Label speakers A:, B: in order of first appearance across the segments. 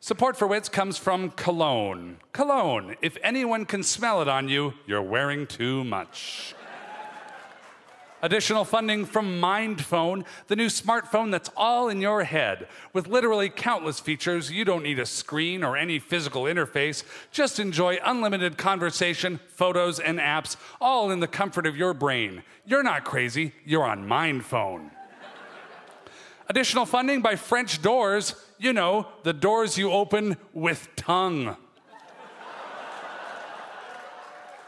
A: Support for Wits comes from cologne. Cologne. If anyone can smell it on you, you're wearing too much. Additional funding from MindPhone, the new smartphone that's all in your head. With literally countless features, you don't need a screen or any physical interface. Just enjoy unlimited conversation, photos, and apps, all in the comfort of your brain. You're not crazy, you're on MindPhone. Additional funding by French doors. You know, the doors you open with tongue.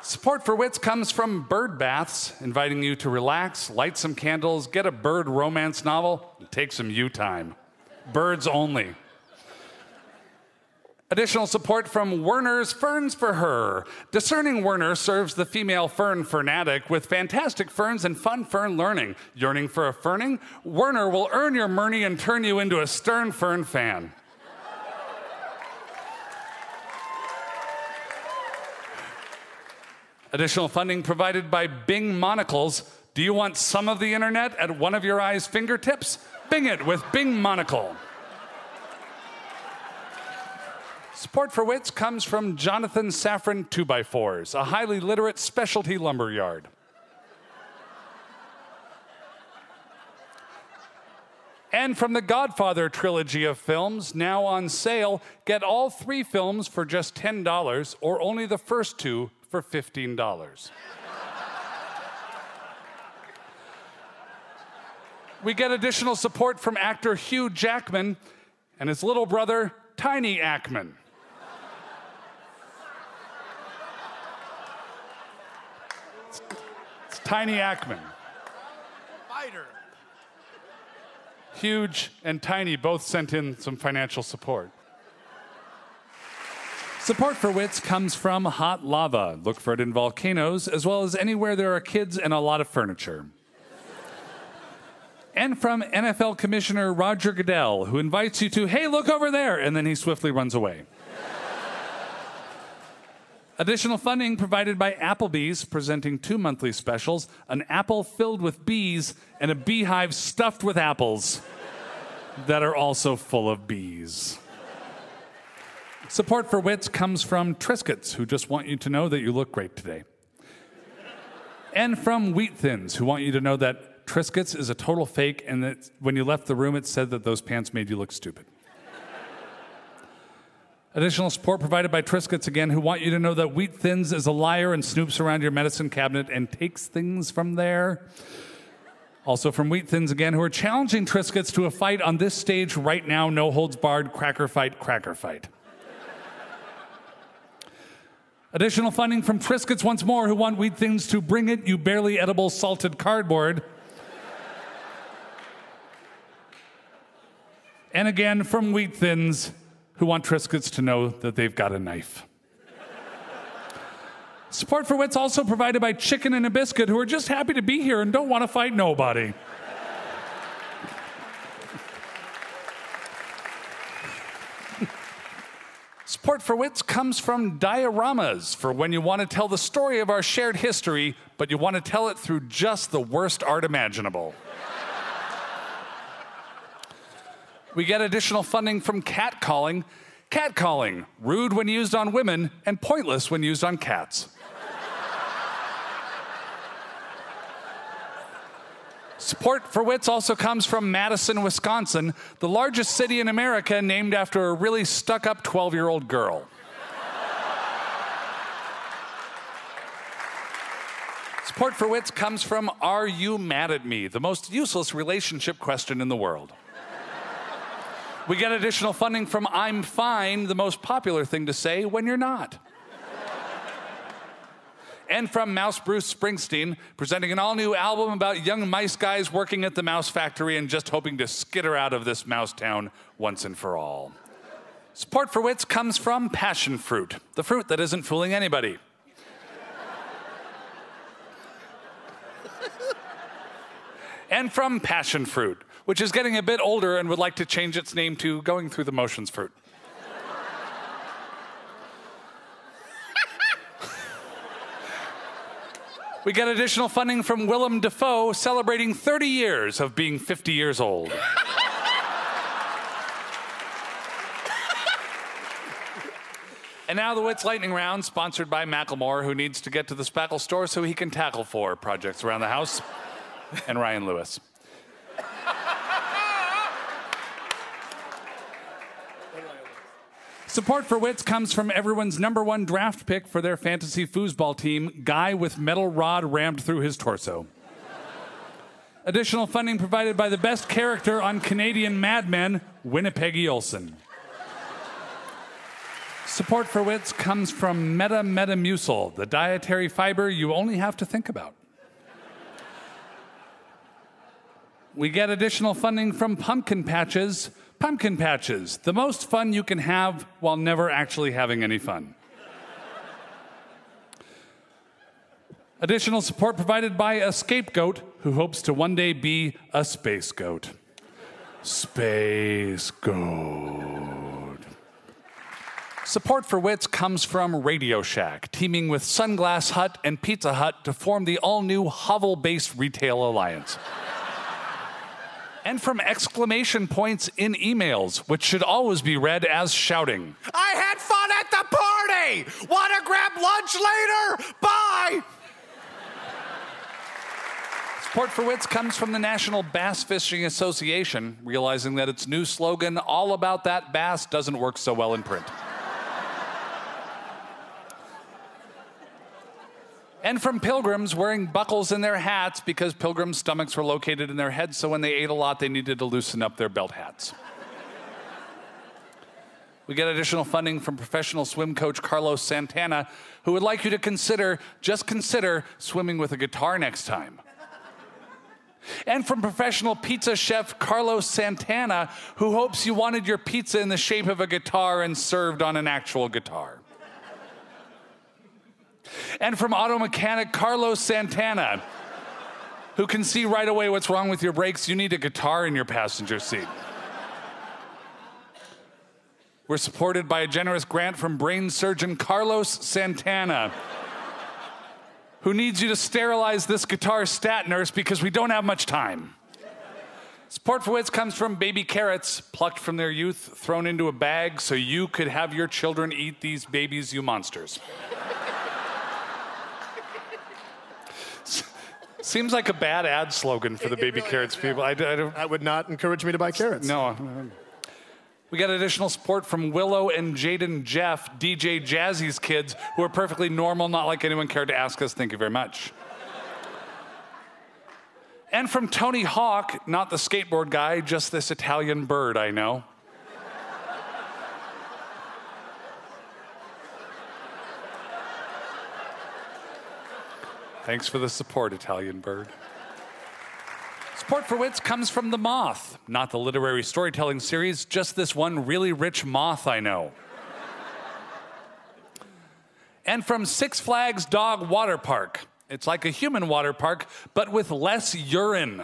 A: Support for Wits comes from bird baths, inviting you to relax, light some candles, get a bird romance novel, and take some you time. Birds only. Additional support from Werner's Ferns for Her. Discerning Werner serves the female fern fanatic with fantastic ferns and fun fern learning. Yearning for a ferning? Werner will earn your murney and turn you into a stern fern fan. Additional funding provided by Bing Monocles. Do you want some of the internet at one of your eye's fingertips? Bing it with Bing Monocle. Support for Wits comes from Jonathan Safran 2x4s, a highly literate specialty lumber yard. And from the Godfather trilogy of films, now on sale, get all 3 films for just $10 or only the first 2 for $15. We get additional support from actor Huge Ackman and his little brother, Tiny Ackman. It's Tiny Ackman.
B: Fighter.
A: Huge and Tiny both sent in some financial support. Support for Wits comes from hot lava. Look for it in volcanoes, as well as anywhere there are kids and a lot of furniture. And from NFL Commissioner Roger Goodell, who invites you to, hey, look over there, and then he swiftly runs away. Additional funding provided by Applebee's, presenting 2 monthly specials, an apple filled with bees and a beehive stuffed with apples that are also full of bees. Support for Wits comes from Triscuits, who just want you to know that you look great today. And from Wheat Thins, who want you to know that Triscuits is a total fake and that when you left the room, it said that those pants made you look stupid. Additional support provided by Triscuits again, who want you to know that Wheat Thins is a liar and snoops around your medicine cabinet and takes things from there. Also from Wheat Thins again, who are challenging Triscuits to a fight on this stage right now, no holds barred, cracker fight, cracker fight. Additional funding from Triscuits once more, who want Wheat Thins to bring it, you barely edible salted cardboard. And again from Wheat Thins, who want Triscuits to know that they've got a knife. Support for Wits also provided by Chicken In A Biskit, who are just happy to be here and don't want to fight nobody. Support for Wits comes from dioramas, for when you want to tell the story of our shared history, but you want to tell it through just the worst art imaginable. We get additional funding from catcalling. Catcalling, rude when used on women and pointless when used on cats. Support for Wits also comes from Madison, Wisconsin, the largest city in America named after a really stuck-up 12-year-old girl. Support for Wits comes from Are You Mad at Me?, the most useless relationship question in the world. We get additional funding from I'm Fine, the most popular thing to say when you're not. And from Mouse Bruce Springsteen, presenting an all-new album about young mice guys working at the mouse factory and just hoping to skitter out of this mouse town once and for all. Support for Wits comes from passion fruit, the fruit that isn't fooling anybody. And from passion fruit, which is getting a bit older and would like to change its name to Going Through the Motions fruit. We get additional funding from Willem Dafoe, celebrating 30 years of being 50 years old. And now the Wits Lightning Round, sponsored by Macklemore, who needs to get to the Spackle store so he can tackle 4 projects around the house, and Ryan Lewis. Support for Wits comes from everyone's #1 draft pick for their fantasy foosball team, guy with metal rod rammed through his torso. Additional funding provided by the best character on Canadian Mad Men, Winnipeggy Olsen. Support for Wits comes from Metamucil, the dietary fiber you only have to think about. We get additional funding from Pumpkin Patches. Pumpkin Patches, the most fun you can have while never actually having any fun. Additional support provided by a scapegoat who hopes to one day be a space goat. Space goat. Support for Wits comes from Radio Shack, teaming with Sunglass Hut and Pizza Hut to form the all-new Hovel-based retail alliance. And from exclamation points in emails, which should always be read as shouting.
B: I had fun at the party! Wanna grab lunch later? Bye!
A: Support for Wits comes from the National Bass Fishing Association, realizing that its new slogan, all about that bass, doesn't work so well in print. And from pilgrims wearing buckles in their hats because pilgrims' stomachs were located in their heads, so when they ate a lot, they needed to loosen up their belt hats. We get additional funding from professional swim coach Carlos Santana, who would like you to consider, just consider, swimming with a guitar next time. And from professional pizza chef Carlos Santana, who hopes you wanted your pizza in the shape of a guitar and served on an actual guitar. And from auto mechanic Carlos Santana, who can see right away what's wrong with your brakes. You need a guitar in your passenger seat. We're supported by a generous grant from brain surgeon Carlos Santana, who needs you to sterilize this guitar stat nurse because we don't have much time. Support for Wits comes from baby carrots plucked from their youth, thrown into a bag so you could have your children eat these babies, you monsters. Seems like a bad ad slogan for the baby
B: really
A: carrots
B: is,
A: people. I don't.
B: That would not encourage me to buy carrots.
A: No. We got additional support from Willow and Jaden Jeff, DJ Jazzy's kids, who are perfectly normal, not like anyone cared to ask us. Thank you very much. And from Tony Hawk, not the skateboard guy, just this Italian bird I know. Thanks for the support, Italian bird. Support for Wits comes from The Moth, not the literary storytelling series, just this one really rich moth I know. And from Six Flags Dog Water Park. It's like a human water park, but with less urine.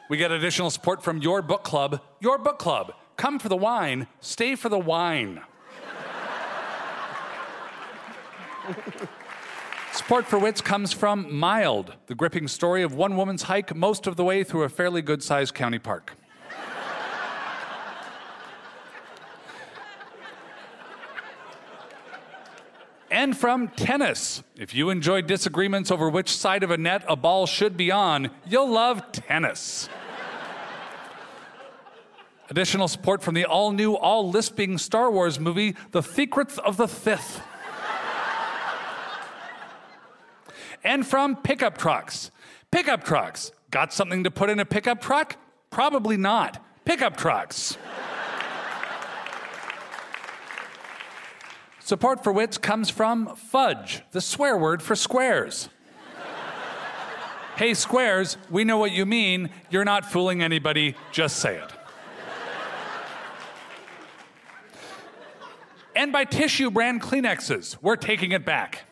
A: We get additional support from Your Book Club. Your Book Club. Come for the wine, stay for the wine. Support for Wits comes from Mild, the gripping story of one woman's hike most of the way through a fairly good-sized county park. And from Tennis. If you enjoy disagreements over which side of a net a ball should be on, you'll love tennis. Additional support from the all-new, all-lisping Star Wars movie, The Secrets of the Sith. And from pickup trucks. Pickup trucks. Got something to put in a pickup truck? Probably not. Pickup trucks. Support for Wits comes from fudge, the swear word for squares. Hey, squares, we know what you mean. You're not fooling anybody. Just say it. And by Tissue brand Kleenexes. We're taking it back.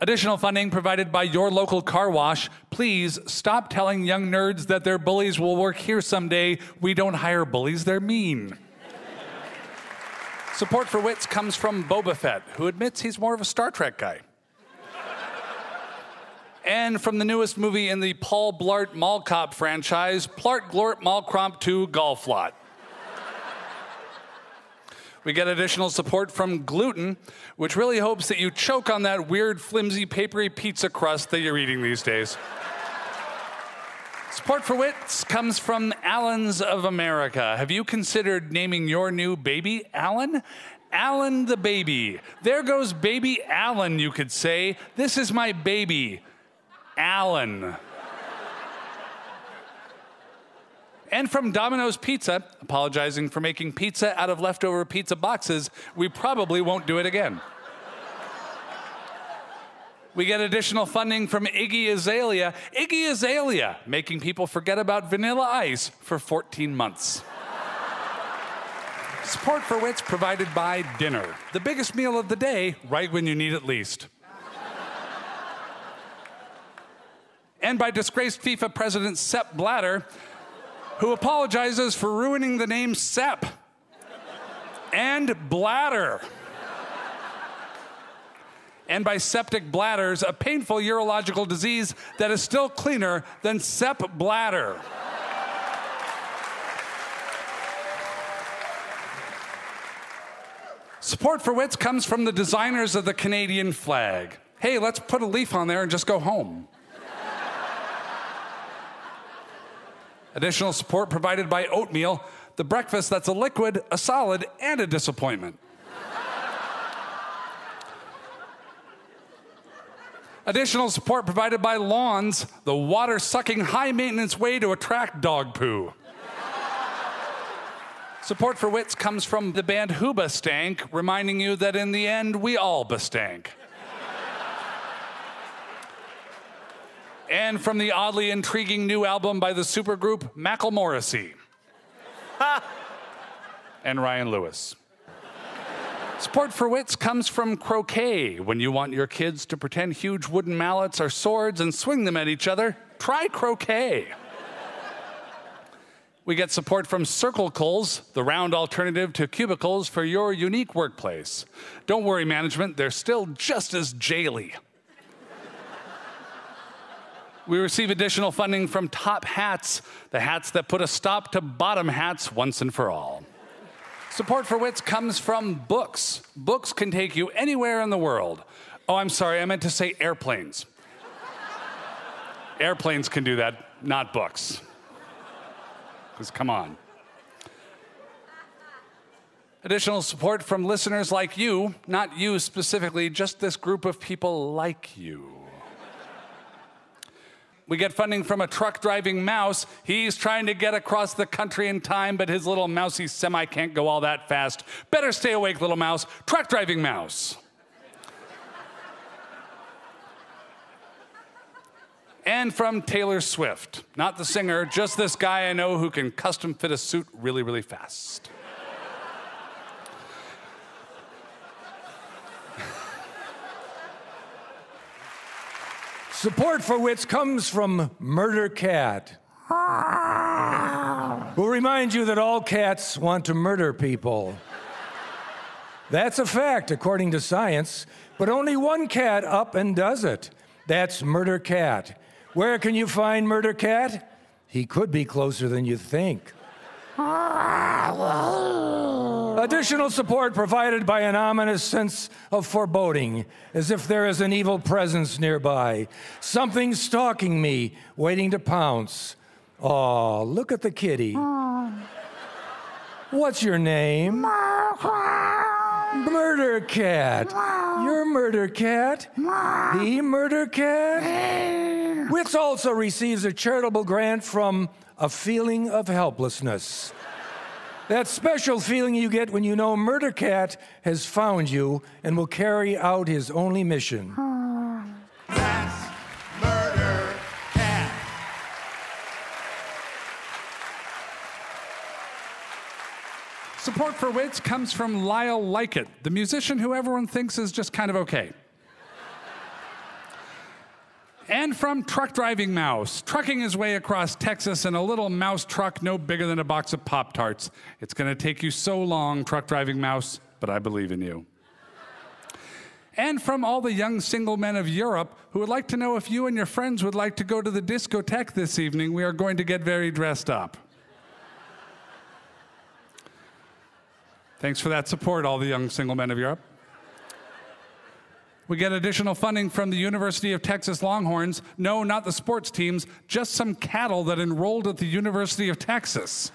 A: Additional funding provided by your local car wash. Please stop telling young nerds that their bullies will work here someday. We don't hire bullies, they're mean. Support for Wits comes from Boba Fett, who admits he's more of a Star Trek guy. And from the newest movie in the Paul Blart Mall Cop franchise, Plart Glort Mallcromp 2 Golf Lot. We get additional support from gluten, which really hopes that you choke on that weird, flimsy, papery pizza crust that you're eating these days. Support for Wits comes from Allens of America. Have you considered naming your new baby Alan? Alan the baby. There goes baby Alan, you could say. This is my baby, Alan. And from Domino's Pizza, apologizing for making pizza out of leftover pizza boxes, we probably won't do it again. We get additional funding from Iggy Azalea. Iggy Azalea, making people forget about Vanilla Ice for 14 months. Support for Wits provided by dinner, the biggest meal of the day, right when you need it least. And by disgraced FIFA president Sepp Blatter, who apologizes for ruining the name Sepp and Bladder. And by septic bladders, a painful urological disease that is still cleaner than Sepp Bladder. Support for Wits comes from the designers of the Canadian flag. Hey, let's put a leaf on there and just go home. Additional support provided by oatmeal, the breakfast that's a liquid, a solid, and a disappointment. Additional support provided by Lawns, the water-sucking, high-maintenance way to attract dog poo. Support for Wits comes from the band Hoobastank, reminding you that in the end, we all bestank. And from the oddly intriguing new album by the supergroup Macklemore and Ryan Lewis. Support for Wits comes from croquet. When you want your kids to pretend huge wooden mallets are swords and swing them at each other, try croquet. We get support from Circlecles, the round alternative to cubicles for your unique workplace. Don't worry, management, they're still just as jaily. We receive additional funding from Top Hats, the hats that put a stop to bottom hats once and for all. Support for Wits comes from books. Books can take you anywhere in the world. Oh, I'm sorry, I meant to say airplanes. Airplanes can do that, not books. Because come on. Additional support from listeners like you, not you specifically, just this group of people like you. We get funding from a truck-driving mouse. He's trying to get across the country in time, but his little mousy semi can't go all that fast. Better stay awake, little mouse. Truck-driving mouse. And from Taylor Swift. Not the singer, just this guy I know who can custom fit a suit really, really fast.
C: Support for Wits comes from Murder Cat, who reminds you that all cats want to murder people. That's a fact, according to science, but only one cat up and does it. That's Murder Cat. Where can you find Murder Cat? He could be closer than you think. Additional support provided by an ominous sense of foreboding, as if there is an evil presence nearby. Something stalking me, waiting to pounce. Aw, look at the kitty. What's your name? Murder Cat. You're Murder Cat. The Murder Cat. Wits also receives a charitable grant from A Feeling of Helplessness. That special feeling you get when you know Murder Cat has found you and will carry out his only mission.
B: That's Murder Cat.
A: Support for Wits comes from Lyle Likett, the musician who everyone thinks is just kind of okay. And from Truck Driving Mouse, trucking his way across Texas in a little mouse truck no bigger than a box of Pop-Tarts. It's going to take you so long, Truck Driving Mouse, but I believe in you. And from all the young single men of Europe who would like to know if you and your friends would like to go to the discotheque this evening, we are going to get very dressed up. Thanks for that support, all the young single men of Europe. We get additional funding from the University of Texas Longhorns. No, not the sports teams, just some cattle that enrolled at the University of Texas.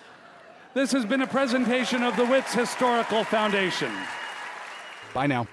A: This has been a presentation of the Wits Historical Foundation. Bye now.